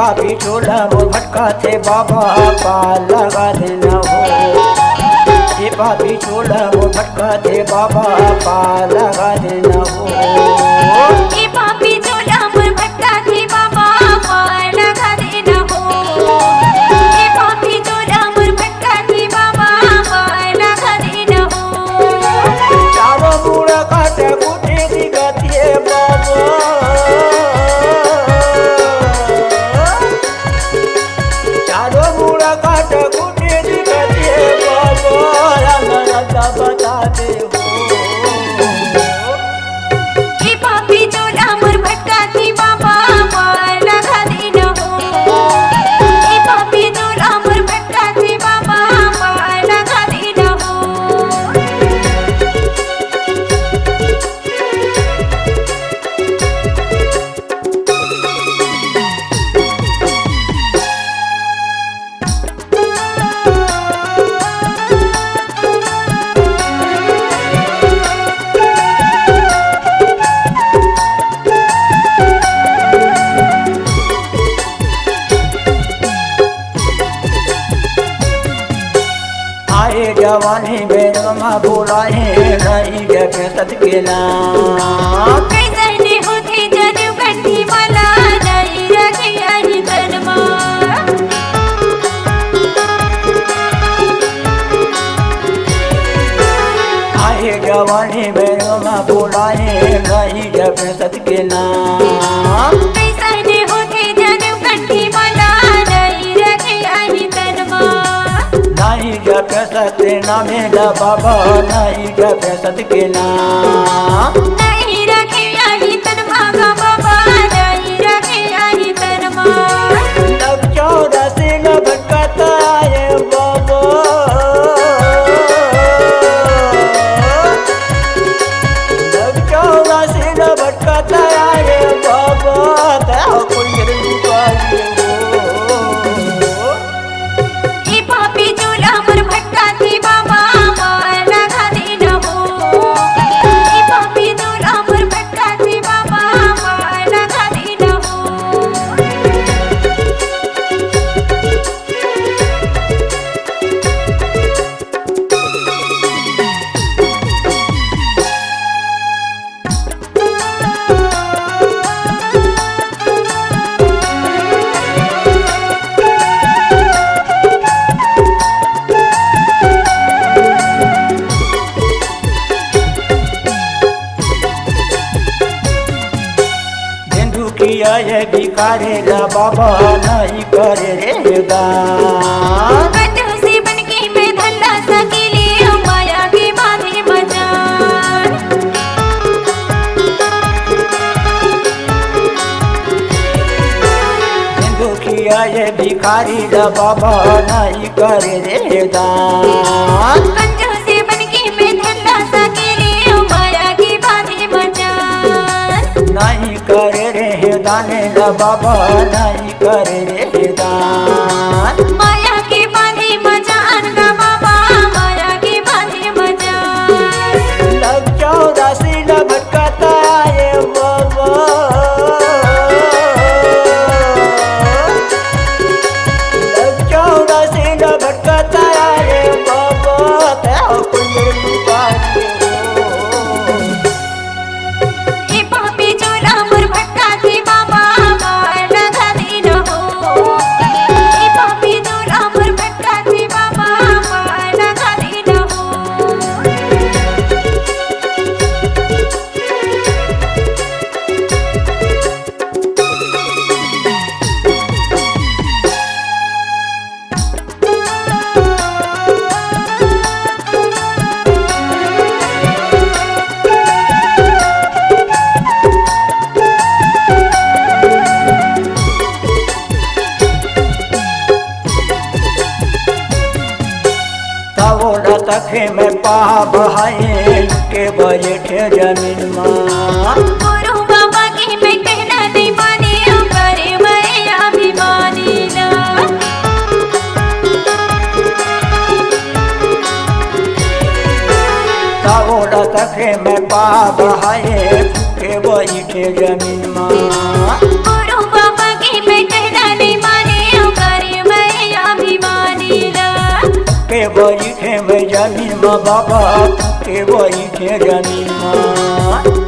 पापी छोला वो भटका थे बाबा पार लगा देना हो। ये पापी छोला वो भटका थे बाबा पार लगा देना हो। ये पापी छोला वो भटका थे बाबा पार लगा देना हो। ये पापी छोला वो भटका थे बाबा पार लगा देना हो। चारों मुड़ा काटे गुटे दिखतिए बाबा, चारों मुड़ा काटे गुटे दिखतिए बाबा राजा बता दे हो। ये पापी छोला वो भटका थे बाबा पार लगा देना हो। ये पापी छोला वो भटका थे बाबा पार लगा देना हो। आए जवानी में रमा बुलाए नहीं जगे सत के नाम। कैसे ने होते जनु कंठी वाला नहीं रखे आई तनमा। आए जवानी में रमा बुलाए नहीं जगे सत के नाम। कैसे ने होते जनु कंठी वाला नहीं रखे आई तनमा। नहीं जगे सत नामे ला बाबा नहीं जगे सत के नाम। नहीं रखे आई तनमा गा बाबा नहीं रखे आई तनमा। लग 14 से न भटकता है बाबा, लग 14 से न भटकता है बाबा तेरा कोई रुपाई हो। ये पापी छोला वो भटका थे बाबा पार लगा देना हो। ये पापी छोला वो भटका थे बाबा पार लगा देना हो। हिंदू किया ये भिखारे ला बाबा नहीं करे रे दान। कंजूस से बनके मैं धल्ला सकीले माया के बांधे मजान। हिंदू किया ये भिखारी ला बाबा नहीं करे रे दान। कंजूस से बनके मैं धल्ला सकीले माया के बांधे मजान। नहीं करे रे दाने ला बाबा नहीं करे रे दान। माया के बांधे मजान गा बाबा माया के बांधे मजान। लग 14 से न भटकता है बाबा, लग 14 से न भटकता है बाबा तेरा कोई रुपाई हो। ये पापी छोला वो भटका थे बाबा पार लगा देना हो। ये पापी छोला वो भटका थे बाबा पार लगा देना हो। तवोड़ा तखे में पा बहाए के बैठे जमीन माँ। गुरु बाबा के मैं कहना नहीं माने करे मैं अभिमानी ना। तवोड़ा तखे में पा बहाए के बैठे जमीन माँ। गुरु बाबा के मैं कहना नहीं जमीन में बाबा के वही के जमीन में।